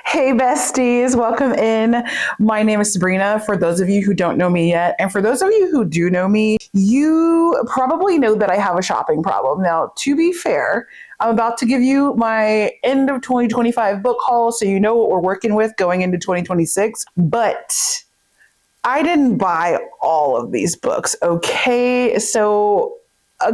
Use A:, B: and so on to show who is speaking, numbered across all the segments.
A: Hey besties, welcome in. My name is Sabrina, for those of you who don't know me yet. And for those of you who do know me, you probably know that I have a shopping problem. Now, to be fair, I'm about to give you my end of 2025 book haul so you know what we're working with going into 2026. But I didn't buy all of these books, okay? So a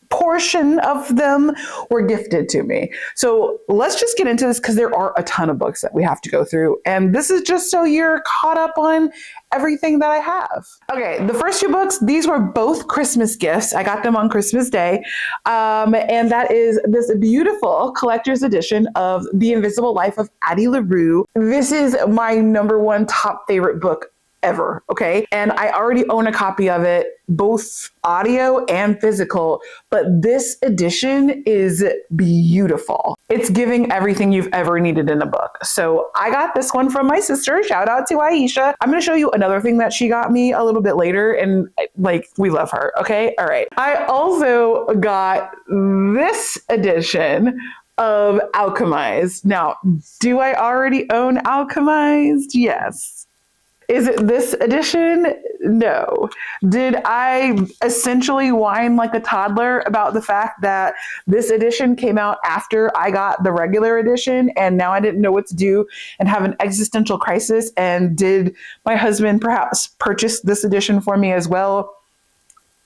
A: portion of them were gifted to me. So let's just get into this because there are a ton of books that we have to go through. And this is just so you're caught up on everything that I have. Okay, the first two books, these were both Christmas gifts. I got them on Christmas Day. And that is this beautiful collector's edition of The Invisible Life of Addie LaRue. This is my number one top favorite book ever, okay? And I already own a copy of it, both audio and physical, but this edition is beautiful. It's giving everything you've ever needed in a book. So I got this one from my sister. Shout out to Aisha. I'm going to show you another thing that she got me a little bit later, and we love her, okay? All right. I also got this edition of Alchemized. Now, do I already own Alchemized? Yes. Is it this edition? No. Did I essentially whine like a toddler about the fact that this edition came out after I got the regular edition and now I didn't know what to do and have an existential crisis? And did my husband perhaps purchase this edition for me as well?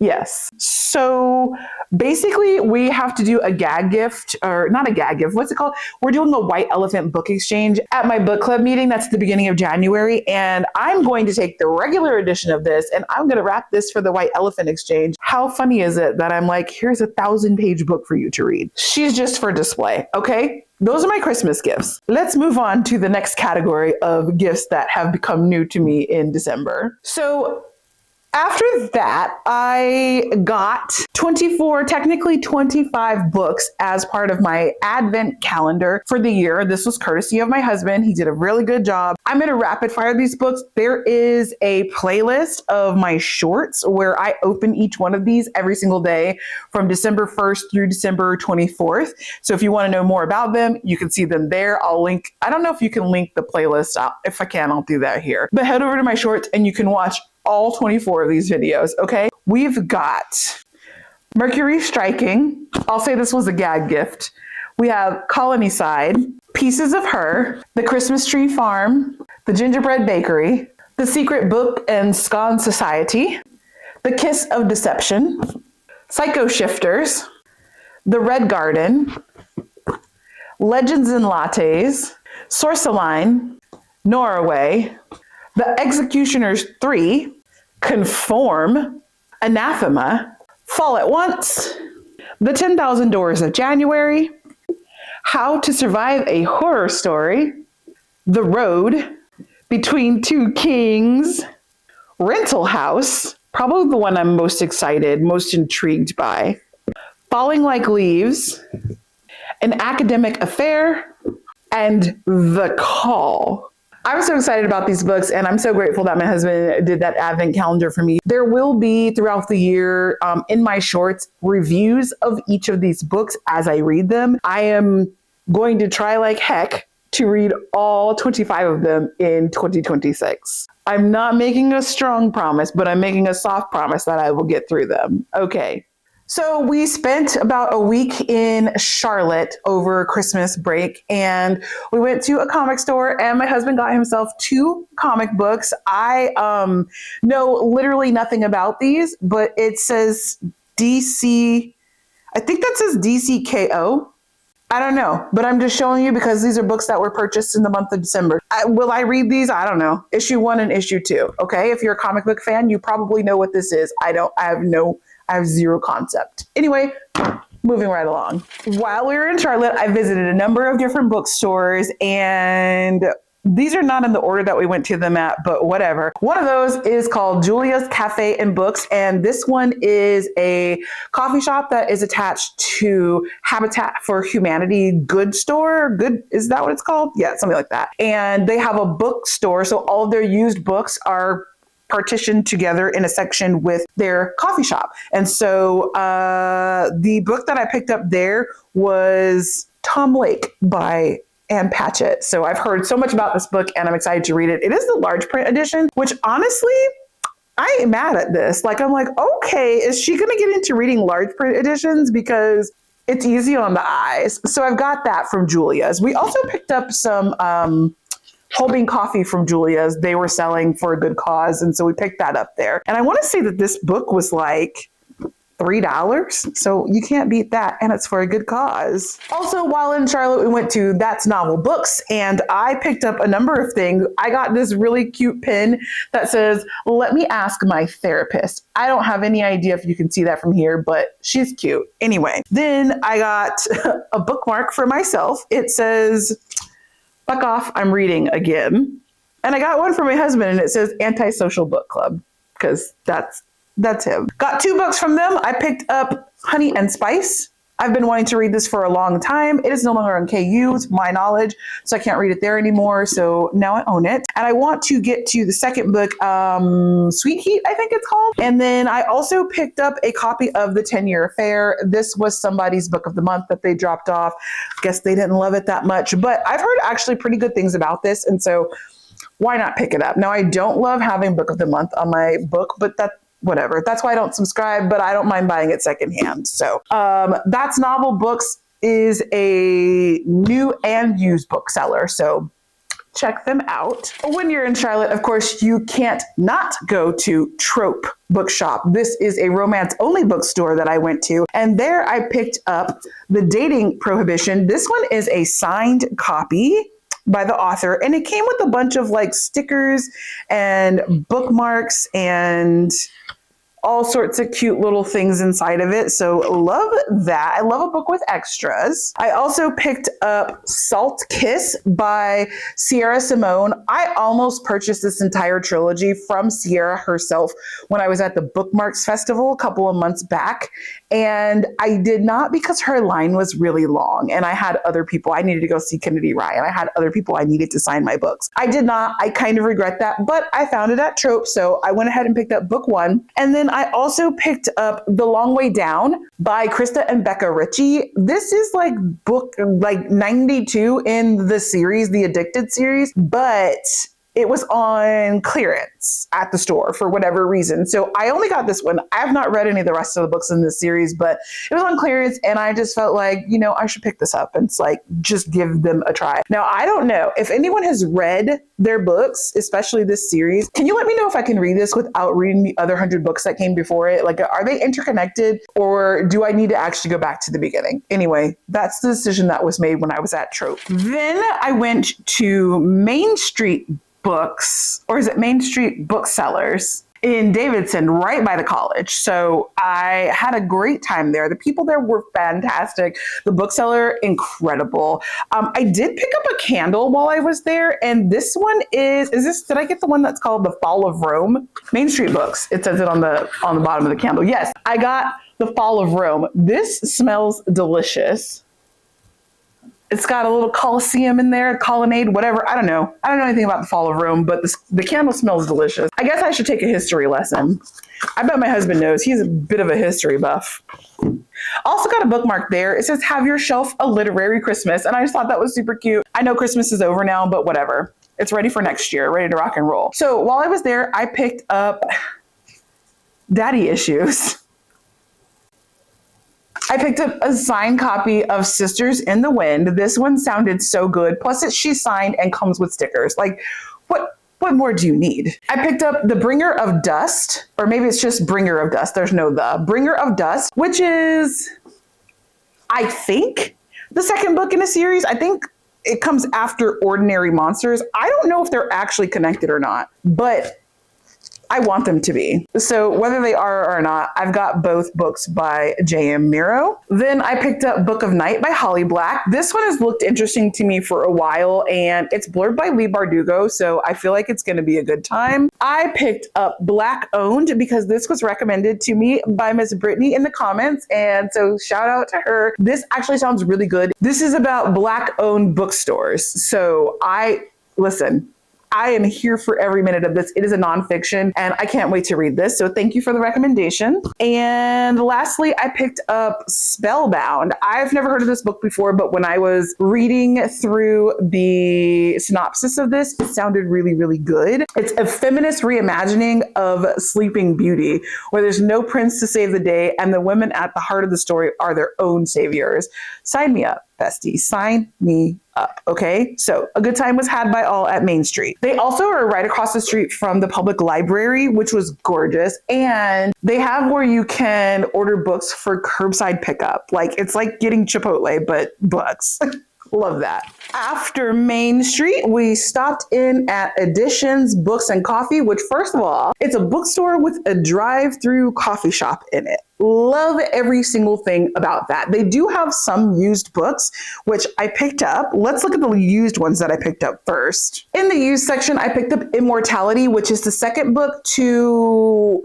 A: Yes. So basically, we have to do a gag gift, or not a gag gift. What's it called? We're doing a white elephant book exchange at my book club meeting. That's the beginning of January. And I'm going to take the regular edition of this and I'm going to wrap this for the white elephant exchange. How funny is it that I'm like, here's a 1,000-page book for you to read? She's just for display. Okay. Those are my Christmas gifts. Let's move on to the next category of gifts that have become new to me in December. So after that, I got 25 books as part of my Advent calendar for the year. This was courtesy of my husband. He did a really good job. I'm going to rapid fire these books. There is a playlist of my shorts where I open each one of these every single day from December 1st through December 24th. So if you want to know more about them, you can see them there. I'll link. I don't know if you can link the playlist. If I can, I'll do that here. But head over to my shorts and you can watch all 24 of these videos, okay? We've got Mercury Striking. I'll say this was a gag gift. We have Colony Side, Pieces of Her, The Christmas Tree Farm, The Gingerbread Bakery, The Secret Book and Scone Society, The Kiss of Deception, Psycho Shifters, The Red Garden, Legends and Lattes, Sorceline, Norway, The Executioners 3, Conform, Anathema, Fall at Once, The 10,000 Doors of January, How to Survive a Horror Story, The Road, Between Two Kings, Rental House, probably the one I'm most excited, most intrigued by, Falling Like Leaves, An Academic Affair, and The Call. I'm so excited about these books, and I'm so grateful that my husband did that Advent calendar for me. There will be, throughout the year, in my shorts, reviews of each of these books as I read them. I am going to try like heck to read all 25 of them in 2026. I'm not making a strong promise, but I'm making a soft promise that I will get through them. Okay. So we spent about a week in Charlotte over Christmas break, and we went to a comic store and my husband got himself 2 comic books. I know literally nothing about these, but it says DC, I think that says DCKO. I don't know, but I'm just showing you because these are books that were purchased in the month of December. Will I read these? I don't know. Issue 1 and issue 2. Okay. If you're a comic book fan, you probably know what this is. I have zero concept. Anyway, moving right along. While we were in Charlotte, I visited a number of different bookstores, and these are not in the order that we went to them at, but whatever. One of those is called Julia's Cafe and Books, and this one is a coffee shop that is attached to Habitat for Humanity Good Store. Good, is that what it's called? Yeah, something like that. And they have a bookstore, so all of their used books are partitioned together in a section with their coffee shop. And so the book that I picked up there was Tom Lake by and Patchett. So I've heard so much about this book and I'm excited to read it. It is the large print edition, which honestly, I ain't mad at this. Like, I'm like, okay, is she going to get into reading large print editions? Because it's easy on the eyes. So I've got that from Julia's. We also picked up some whole bean coffee from Julia's. They were selling for a good cause. And so we picked that up there. And I want to say that this book was like $3. So you can't beat that. And it's for a good cause. Also, while in Charlotte, we went to That's Novel Books and I picked up a number of things. I got this really cute pin that says, "Let me ask my therapist." I don't have any idea if you can see that from here, but she's cute. Anyway, then I got a bookmark for myself. It says, "Fuck off, I'm reading again." And I got one for my husband and it says Antisocial Book Club because that's him. Got 2 books from them. I picked up Honey and Spice. I've been wanting to read this for a long time. It is no longer on KU, to my knowledge, so I can't read it there anymore. So now I own it. And I want to get to the second book, Sweet Heat, I think it's called. And then I also picked up a copy of The 10-Year Affair. This was somebody's book of the month that they dropped off. Guess they didn't love it that much, but I've heard actually pretty good things about this. And so why not pick it up? Now, I don't love having book of the month on my book, but whatever. That's why I don't subscribe, but I don't mind buying it secondhand. So That's Novel Books is a new and used bookseller. So check them out. When you're in Charlotte, of course, you can't not go to Trope Bookshop. This is a romance-only bookstore that I went to. And there I picked up The Dating Prohibition. This one is a signed copy by the author. And it came with a bunch of like stickers and bookmarks and all sorts of cute little things inside of it. So love that. I love a book with extras. I also picked up Salt Kiss by Sierra Simone. I almost purchased this entire trilogy from Sierra herself when I was at the Bookmarks Festival a couple of months back. And I did not because her line was really long and I had other people. I needed to go see Kennedy Ryan. I had other people I needed to sign my books. I did not. I kind of regret that, but I found it at Trope. So I went ahead and picked up book 1. And then I also picked up The Long Way Down by Krista and Becca Ritchie. This is like book like 92 in the series, the Addicted series, but it was on clearance at the store for whatever reason. So I only got this one. I have not read any of the rest of the books in this series, but it was on clearance and I just felt like, I should pick this up and it's like, just give them a try. Now, I don't know if anyone has read their books, especially this series. Can you let me know if I can read this without reading the other 100 books that came before it? Like, are they interconnected or do I need to actually go back to the beginning? Anyway, that's the decision that was made when I was at Trope. Then I went to Main Street Books, or is it Main Street Booksellers in Davidson, right by the college. So I had a great time there. The people there were fantastic. The bookseller, incredible. I did pick up a candle while I was there. And this one did I get the one that's called The Fall of Rome? Main Street Books. It says it on the bottom of the candle. Yes, I got The Fall of Rome. This smells delicious. It's got a little Colosseum in there, colonnade, whatever. I don't know anything about The Fall of Rome, but the candle smells delicious. I guess I should take a history lesson. I bet my husband knows. He's a bit of a history buff. Also got a bookmark there. It says, "Have your shelf a literary Christmas." And I just thought that was super cute. I know Christmas is over now, but whatever. It's ready for next year, ready to rock and roll. So while I was there, I picked up Daddy Issues. I picked up a signed copy of Sisters in the Wind. This one sounded so good. Plus, she's signed and comes with stickers. Like, what more do you need? I picked up The Bringer of Dust, or maybe it's just Bringer of Dust. There's no the. Bringer of Dust, which is, I think, the second book in a series. I think it comes after Ordinary Monsters. I don't know if they're actually connected or not, but I want them to be. So whether they are or not, I've got both books by J.M. Miro. Then I picked up Book of Night by Holly Black. This one has looked interesting to me for a while, and it's blurred by Lee Bardugo, so I feel like it's going to be a good time. I picked up Black Owned because this was recommended to me by Miss Brittany in the comments, and so shout out to her. This actually sounds really good. This is about Black-owned bookstores. So listen, I am here for every minute of this. It is a nonfiction and I can't wait to read this. So thank you for the recommendation. And lastly, I picked up Spellbound. I've never heard of this book before, but when I was reading through the synopsis of this, it sounded really, really good. It's a feminist reimagining of Sleeping Beauty, where there's no prince to save the day and the women at the heart of the story are their own saviors. Sign me up, bestie. Sign me up. Okay. So a good time was had by all at Main Street. They also are right across the street from the public library, which was gorgeous. And they have where you can order books for curbside pickup. Like it's like getting Chipotle, but books. Love that. After Main Street, we stopped in at Editions Books and Coffee, which first of all, it's a bookstore with a drive-through coffee shop in it. Love every single thing about that. They do have some used books, which I picked up. Let's look at the used ones that I picked up first. In the used section, I picked up Immortality, which is the second book to,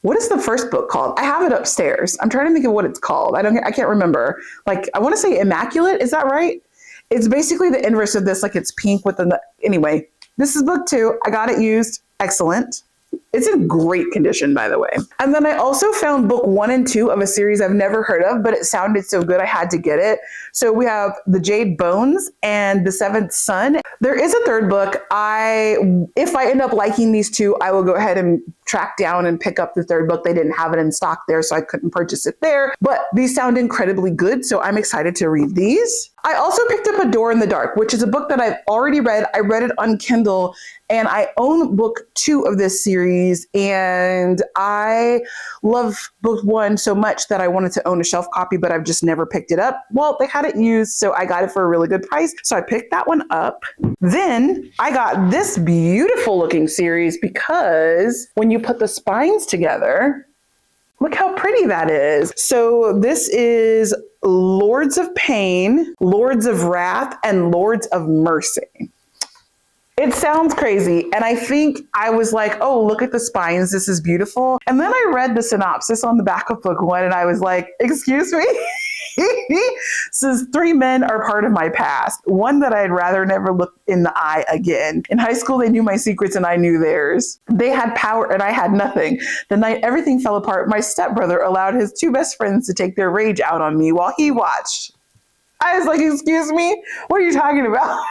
A: what is the first book called? I have it upstairs. I'm trying to think of what it's called. I can't remember. Like, I want to say Immaculate. Is that right? It's basically the inverse of this. Like it's pink with anyway, this is book 2. I got it used. Excellent. It's in great condition, by the way. And then I also found book 1 and 2 of a series I've never heard of, but it sounded so good I had to get it. So we have The Jade Bones and The Seventh Son. There is a third book. If I end up liking these 2, I will go ahead and track down and pick up the third book. They didn't have it in stock there, so I couldn't purchase it there. But these sound incredibly good, so I'm excited to read these. I also picked up A Door in the Dark, which is a book that I've already read. I read it on Kindle, and I own book 2 of this series, and I love book 1 so much that I wanted to own a shelf copy, but I've just never picked it up. Well, they had it used, so I got it for a really good price, so I picked that one up. Then I got this beautiful looking series because when you put the spines together, look how pretty that is. So this is Lords of Pain, Lords of Wrath, and Lords of Mercy. It sounds crazy. And I think I was like, oh, look at the spines. This is beautiful. And then I read the synopsis on the back of book 1 and I was like, excuse me? Says 3 men are part of my past. One that I'd rather never look in the eye again. In high school, they knew my secrets and I knew theirs. They had power and I had nothing. The night everything fell apart, my stepbrother allowed his 2 best friends to take their rage out on me while he watched. I was like, excuse me? What are you talking about?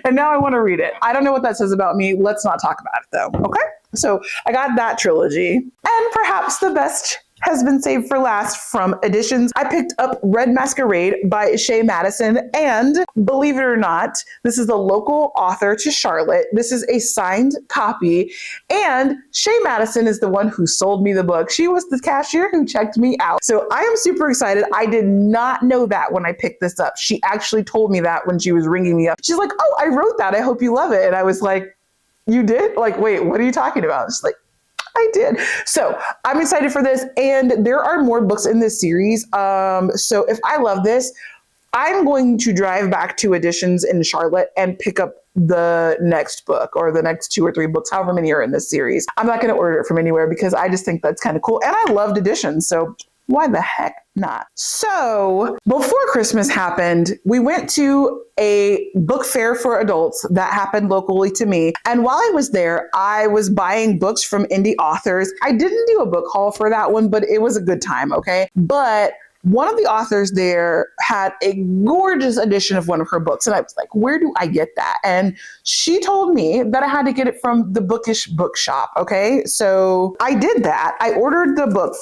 A: And now I want to read it. I don't know what that says about me. Let's not talk about it though. Okay. So I got that trilogy, and perhaps the best has been saved for last from Editions. I picked up Red Masquerade by Shay Madison, and believe it or not, this is the local author to Charlotte. This is a signed copy, and Shay Madison is the one who sold me the book. She was the cashier who checked me out. So I am super excited. I did not know that when I picked this up. She actually told me that when she was ringing me up. She's like, oh, I wrote that. I hope you love it. And I was like, you did? Like, wait, what are you talking about? She's like, I did. So I'm excited for this. And there are more books in this series. So if I love this, I'm going to drive back to Editions in Charlotte and pick up the next book or the next 2 or 3 books, however many are in this series. I'm not going to order it from anywhere because I just think that's kind of cool. And I loved Editions. So why the heck not? So before Christmas happened, we went to a book fair for adults that happened locally to me. And while I was there, I was buying books from indie authors. I didn't do a book haul for that one, but it was a good time. Okay. But one of the authors there had a gorgeous edition of one of her books. And I was like, where do I get that? And she told me that I had to get it from the Bookish Bookshop. Okay. So I did that. I ordered the book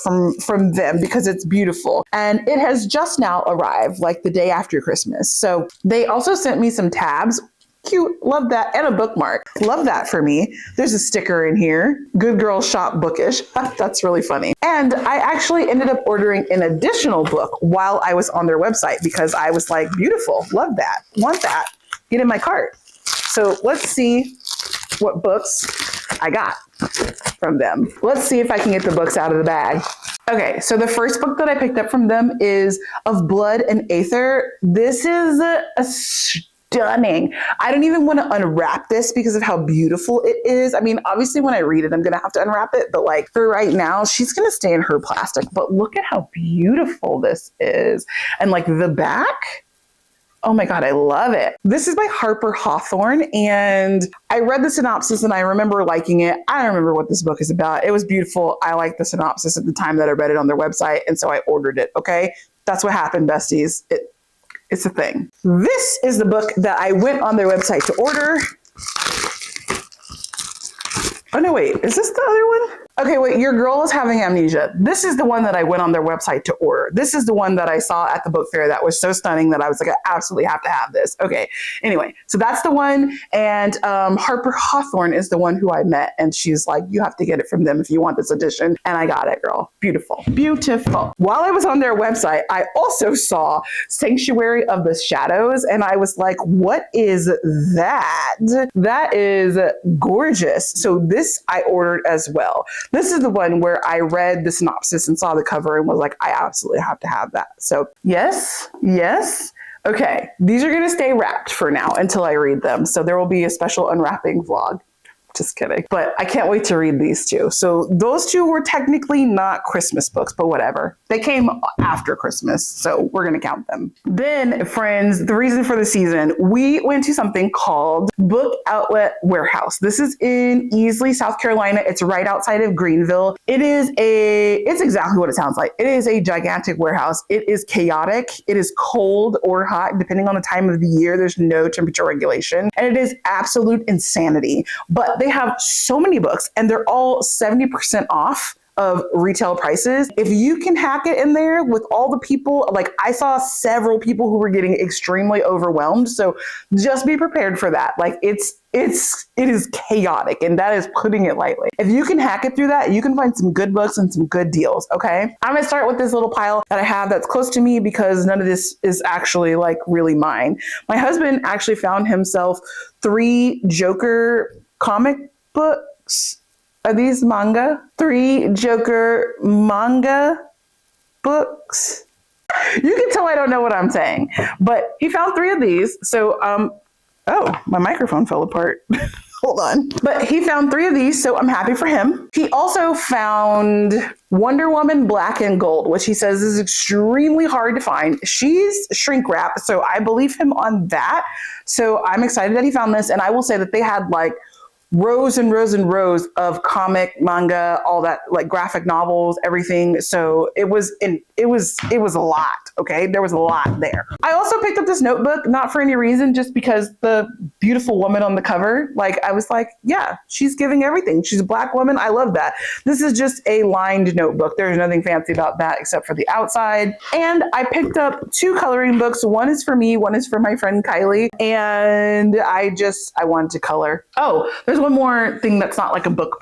A: from them because it's beautiful. And it has just now arrived, like the day after Christmas. So they also sent me some tabs. Cute. Love that. And a bookmark. Love that for me. There's a sticker in here. Good girl shop Bookish. That's really funny. And I actually ended up ordering an additional book while I was on their website because I was like, beautiful. Love that. Want that. Get in my cart. So let's see what books I got from them. Let's see if I can get the books out of the bag. Okay, so the first book that I picked up from them is Of Blood and Aether. This is a stunning. I don't even want to unwrap this because of how beautiful it is. I mean, obviously when I read it, I'm going to have to unwrap it, but like for right now, she's going to stay in her plastic, but look at how beautiful this is. And like the back, Oh my God, I love it. This is by Harper Hawthorne, and I read the synopsis and I remember liking it. I don't remember what this book is about. It was beautiful. I liked the synopsis at the time that I read it on their website, and so I ordered it, okay? That's what happened, besties. It's a thing. This is the book that I went on their website to order. Oh no, wait, is this the other one? Okay, wait, your girl is having amnesia. This is the one that I went on their website to order. This is the one that I saw at the book fair that was so stunning that I was like, I absolutely have to have this. Okay, anyway, so that's the one. And Harper Hawthorne is the one who I met. And she's like, you have to get it from them if you want this edition. And I got it, girl. Beautiful, beautiful. While I was on their website, I also saw Sanctuary of the Shadows. And I was like, what is that? That is gorgeous. So this I ordered as well. This is the one where I read the synopsis and saw the cover and was like, I absolutely have to have that. So yes. Okay, these are going to stay wrapped for now until I read them. So there will be a special unwrapping vlog. Just kidding. But I can't wait to read these two. So those two were technically not Christmas books, but whatever. They came after Christmas, so we're going to count them. Then, friends, the reason for the season, we went to something called Book Outlet Warehouse. This is in Easley, South Carolina. It's right outside of Greenville. It's exactly what it sounds like. It is a gigantic warehouse. It is chaotic. It is cold or hot, depending on the time of the year. There's no temperature regulation, and it is absolute insanity. But they have so many books and they're all 70% off of retail prices. If you can hack it in there with all the people, like I saw several people who were getting extremely overwhelmed. So just be prepared for that. Like it is chaotic, and that is putting it lightly. If you can hack it through that, you can find some good books and some good deals. Okay. I'm going to start with this little pile that I have that's close to me because none of this is actually like really mine. My husband actually found himself 3 Joker comic books. Are these manga? 3 Joker manga books. You can tell I don't know what I'm saying, but he found 3 of these. So, oh, my microphone fell apart. Hold on. But he found 3 of these, so I'm happy for him. He also found Wonder Woman Black and Gold, which he says is extremely hard to find. She's shrink wrap, so I believe him on that. So I'm excited that he found this, and I will say that they had like rows and rows and rows of comic, manga, all that, like graphic novels, everything. So it was a lot. Okay. There was a lot there. I also picked up this notebook, not for any reason, just because the beautiful woman on the cover, like I was like, yeah, she's giving everything. She's a Black woman. I love that. This is just a lined notebook. There's nothing fancy about that except for the outside. And I picked up 2 coloring books. One is for me, one is for my friend Kylie. And I wanted to color. Oh, there's one more thing that's not like a book.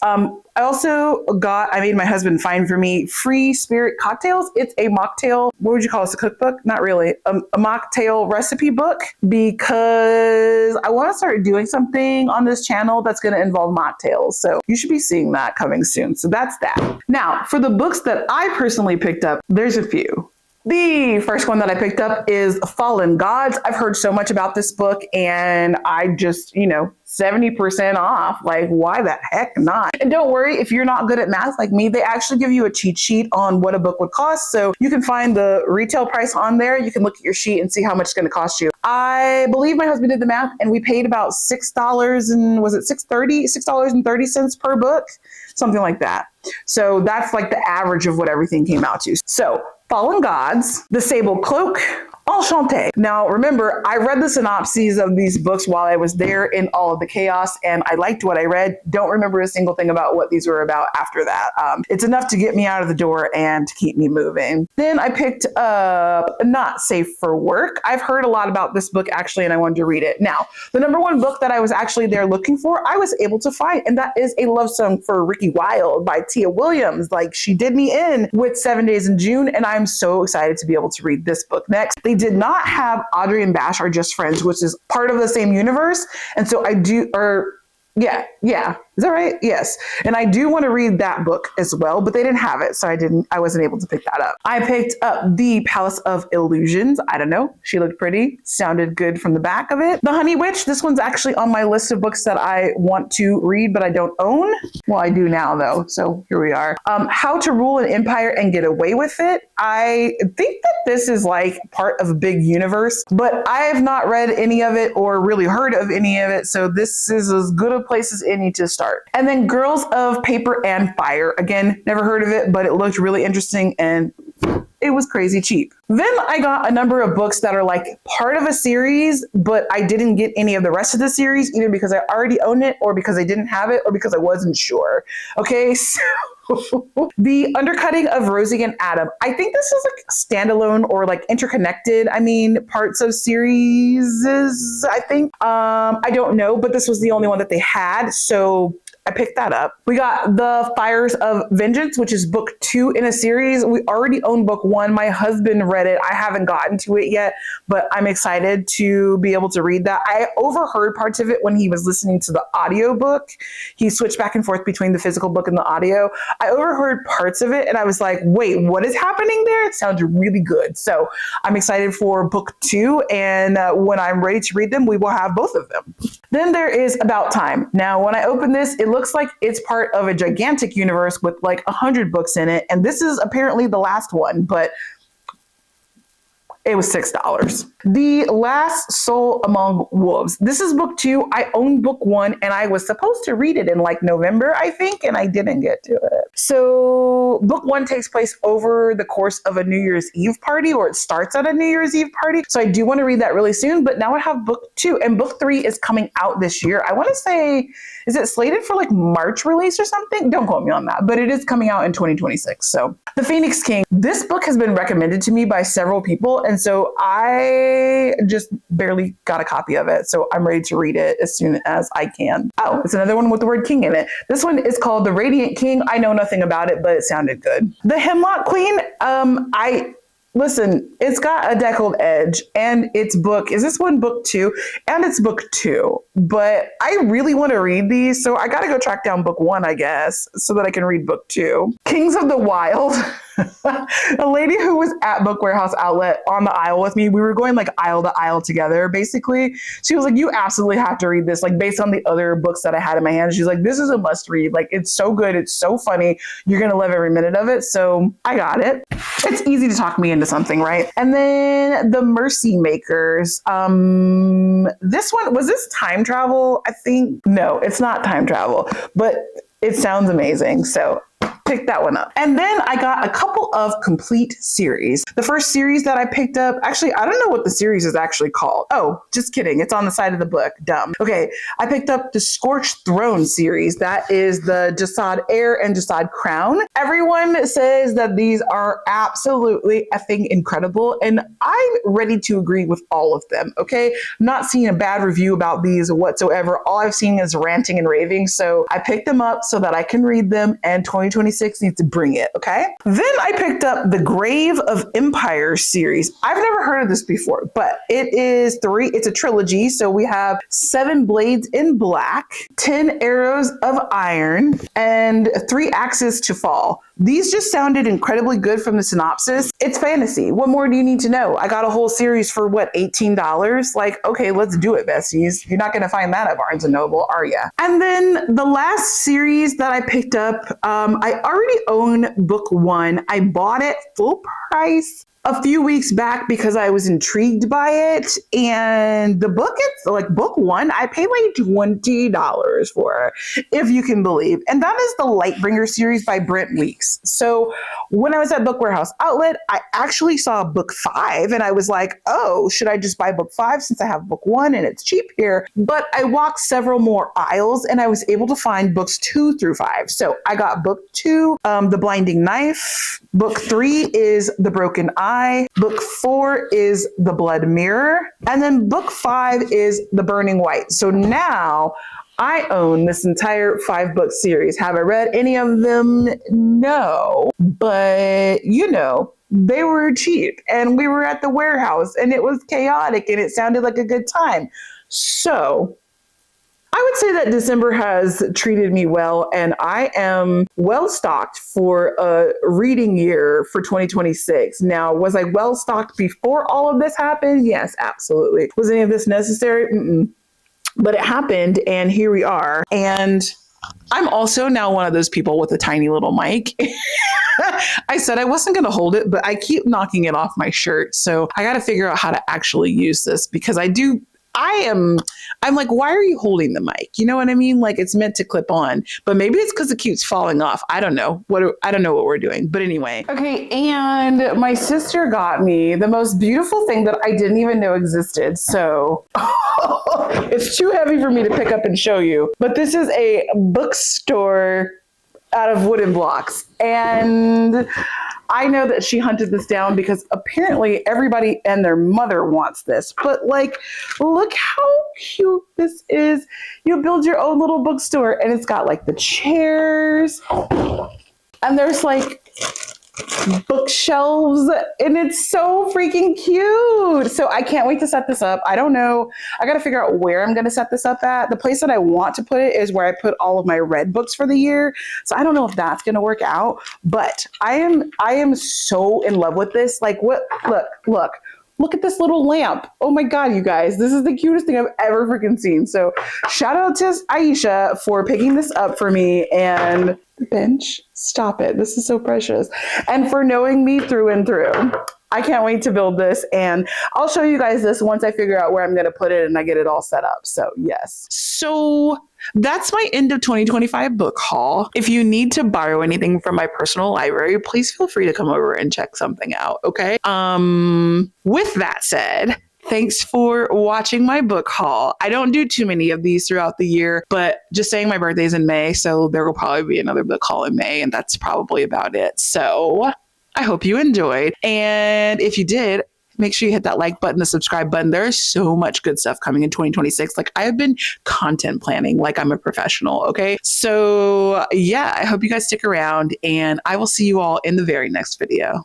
A: I made my husband find for me Free Spirit Cocktails. It's a mocktail. What would you call this? A cookbook? Not really. A mocktail recipe book, because I want to start doing something on this channel that's going to involve mocktails. So you should be seeing that coming soon. So that's that. Now, for the books that I personally picked up, there's a few. The first one that I picked up is Fallen Gods. I've heard so much about this book, and I just, 70% off. Like, why the heck not? And don't worry, if you're not good at math like me, they actually give you a cheat sheet on what a book would cost. So you can find the retail price on there. You can look at your sheet and see how much it's going to cost you. I believe my husband did the math, and we paid about $6 and was it $6.30 per book? Something like that. So that's like the average of what everything came out to. So Fallen Gods, The Sable Cloak, Enchanté. Now, remember, I read the synopses of these books while I was there in all of the chaos, and I liked what I read. Don't remember a single thing about what these were about after that. It's enough to get me out of the door and to keep me moving. Then I picked up Not Safe for Work. I've heard a lot about this book, actually, and I wanted to read it. Now, the number 1 book that I was actually there looking for, I was able to find, and that is A Love Song for Ricky Wilde by Tia Williams. Like, she did me in with 7 Days in June, and I'm so excited to be able to read this book next. They did not have Audrey and Bash Are Just Friends, which is part of the same universe. And so Yeah. Is that right? Yes. And I do want to read that book as well, but they didn't have it. So I wasn't able to pick that up. I picked up The Palace of Illusions. I don't know. She looked pretty, sounded good from the back of it. The Honey Witch. This one's actually on my list of books that I want to read, but I don't own. Well, I do now though. So here we are. How to Rule an Empire and Get Away with It. I think that this is like part of a big universe, but I have not read any of it or really heard of any of it. So this is as good a place as any to start. And then Girls of Paper and Fire. Again, never heard of it, but it looked really interesting and it was crazy cheap. Then I got a number of books that are like part of a series, but I didn't get any of the rest of the series, either because I already own it or because I didn't have it or because I wasn't sure. Okay, so The Undercutting of Rosie and Adam. I think this is like standalone or like interconnected. I mean, parts of series, I think. I don't know, but this was the only one that they had. So I picked that up. We got The Fires of Vengeance, which is book 2 in a series. We already own book 1. My husband read it. I haven't gotten to it yet, but I'm excited to be able to read that. I overheard parts of it when he was listening to the audiobook. He switched back and forth between the physical book and the audio. I overheard parts of it and I was like, wait, what is happening there? It sounds really good. So I'm excited for book 2. And when I'm ready to read them, we will have both of them. Then there is About Time. Now, when I open this, it looks like it's part of a gigantic universe with like 100 books in it. And this is apparently the last one, but it was $6. The Last Soul Among Wolves. This is book 2. I own book 1 and I was supposed to read it in like November, I think, and I didn't get to it. So book 1 takes place over the course of a New Year's Eve party, or it starts at a New Year's Eve party. So I do want to read that really soon, but now I have book 2 and book 3 is coming out this year. I want to say, is it slated for like March release or something? Don't quote me on that, but it is coming out in 2026. So The Phoenix King. This book has been recommended to me by several people. And so I just barely got a copy of it. So I'm ready to read it as soon as I can. Oh, it's another one with the word king in it. This one is called The Radiant King. I know nothing about it, but it sounded good. The Hemlock Queen. Listen, it's got a deckled edge and it's is this one book 2? And it's book 2, but I really want to read these. So I got to go track down book 1, I guess, so that I can read book 2. Kings of the Wild. A lady who was at Book Warehouse Outlet on the aisle with me, we were going like aisle to aisle together, basically. She was like, you absolutely have to read this, like based on the other books that I had in my hand. She's like, this is a must read. Like, it's so good. It's so funny. You're going to love every minute of it. So I got it. It's easy to talk me into something, right? And then The Mercy Makers. This one, was this time travel? I think, no, it's not time travel, but it sounds amazing. So pick that one up. And then I got a couple of complete series. The first series that I picked up, actually, I don't know what the series is actually called. Oh, just kidding. It's on the side of the book. Dumb. Okay. I picked up the Scorched Throne series. That is the Jasad Heir and Jasad Crown. Everyone says that these are absolutely effing incredible. And I'm ready to agree with all of them. Okay. I'm not seeing a bad review about these whatsoever. All I've seen is ranting and raving. So I picked them up so that I can read them, and 2026 needs to bring it, okay? Then I picked up the Grave of Empire series. I've never heard of this before, but it's a trilogy. So we have 7 Blades in Black, 10 Arrows of Iron, and 3 Axes to Fall. These just sounded incredibly good from the synopsis. It's fantasy. What more do you need to know? I got a whole series for what, $18? Like, okay, let's do it, besties. You're not going to find that at Barnes & Noble, are you? And then the last series that I picked up, I already own book 1. I bought it full price a few weeks back because I was intrigued by it. And the book, it's like book 1, I paid like $20 for, if you can believe. And that is the Lightbringer series by Brent Weeks. So when I was at Book Warehouse Outlet, I actually saw book 5 and I was like, oh, should I just buy book 5 since I have book 1 and it's cheap here? But I walked several more aisles and I was able to find books 2 through 5. So I got book 2, The Blinding Knife. Book 3 is The Broken Eye. Book 4 is The Blood Mirror. And then book 5 is The Burning White. So now I own this entire 5-book series. Have I read any of them? No. But, they were cheap and we were at the warehouse and it was chaotic and it sounded like a good time. So I would say that December has treated me well, and I am well stocked for a reading year for 2026. Now, was I well stocked before all of this happened? Yes, absolutely. Was any of this necessary? Mm-mm. But it happened, and here we are. And I'm also now one of those people with a tiny little mic. I said I wasn't going to hold it, but I keep knocking it off my shirt. So I got to figure out how to actually use this because I'm like, why are you holding the mic? You know what I mean? Like it's meant to clip on, but maybe it's because it keeps falling off. I don't know what we're doing, but anyway. Okay. And my sister got me the most beautiful thing that I didn't even know existed. So it's too heavy for me to pick up and show you, but this is a bookstore out of wooden blocks. And I know that she hunted this down because apparently everybody and their mother wants this. But like, look how cute this is. You build your own little bookstore and it's got like the chairs and there's like bookshelves and it's so freaking cute. So I can't wait to set this up. I don't know. I got to figure out where I'm going to set this up at. The place that I want to put it is where I put all of my read books for the year. So I don't know if that's going to work out, but I am so in love with this. Like what, look at this little lamp. Oh my God, you guys, this is the cutest thing I've ever freaking seen. So shout out to Aisha for picking this up for me and the bench. Stop it. This is so precious. And for knowing me through and through. I can't wait to build this and I'll show you guys this once I figure out where I'm going to put it and I get it all set up. So yes. So that's my end of 2025 book haul. If you need to borrow anything from my personal library, please feel free to come over and check something out. Okay. With that said, thanks for watching my book haul. I don't do too many of these throughout the year, but just saying my birthday's in May, so there will probably be another book haul in May, and that's probably about it. So I hope you enjoyed. And if you did, make sure you hit that like button, the subscribe button. There's so much good stuff coming in 2026. Like I have been content planning like I'm a professional. Okay. So yeah, I hope you guys stick around and I will see you all in the very next video.